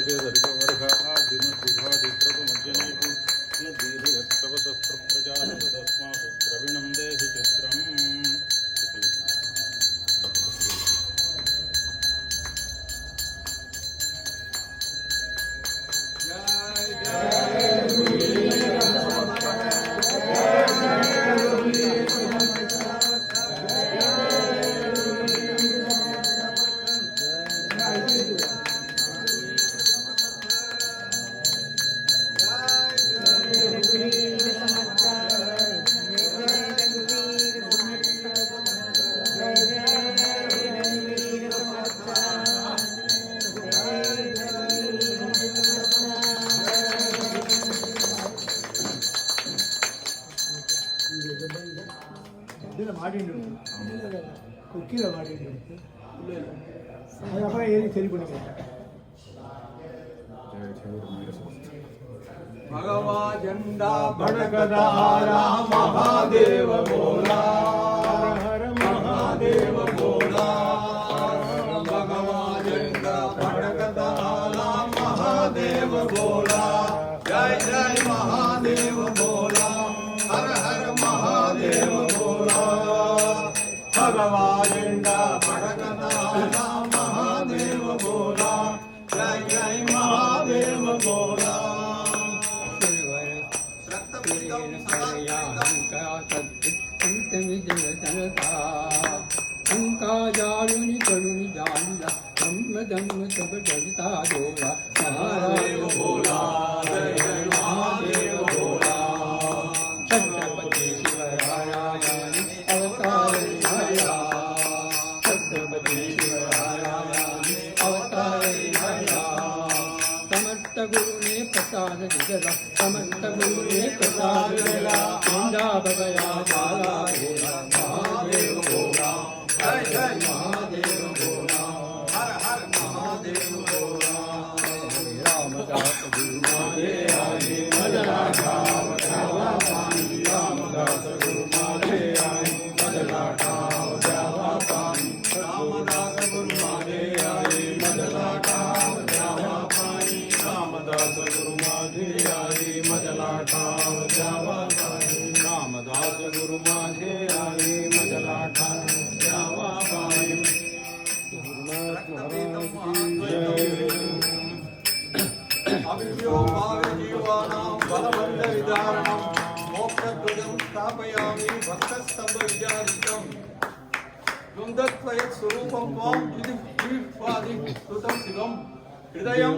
जगे दर्गवर्ग आदिम शुभादिक्रतुमज्जनेषु यद्दीर्घयत्तवतस्त्र प्रजातस्मात् द्रविणं देहि चित्रम् கீழே மாட்டிட்டு அதுக்கப்புறம் ஏறி சரி பண்ணிக்கிறேன். भगवा झंडा भड़कदा राम महादेव बोला हर महादेव बोला भगवा झंडा भड़कदा राम महादेव बोला जय जय महादेव बोला हर हर महादेव बोला भगवा झंडा भड़कदा राम महादेव बोला जय जय महादेव बोला जालुनि करुणि जानिला धम्म धम्म सब जगता डोला महादेव बोला जय जय महादेव बोला छत्रपति शिवरायानि अवतारि आया छत्रपति शिवरायानि अवतारि आया समर्थ गुरु ने प्रसाद दिला समर्थ गुरु ने प्रसाद दिला झंडा बगया जाला बोला महादेव बोला जय जय महादेव बोला हर हर महादेव बोला रामदास गुरु माते आई मदला ठाव जावा पानी रामदास गुरु माते आई मदला ठाव जावा पानी रामदास गुरु माते आई मदला ठाव जावा पानी रामदास गुरु माते आई मदला ठाव जावा पानी रामदास गुरु माते आई मदला ठाव जावा पानी अविद्यो भावजीवानां बलवन्तविदारणं मोक्षध्वजं स्थापयामि भक्तस्तम्भविद्यादितं द्वन्द्वत्वयत् स्वरूपं त्वां विधिपादिकृतं शिवं हृदयं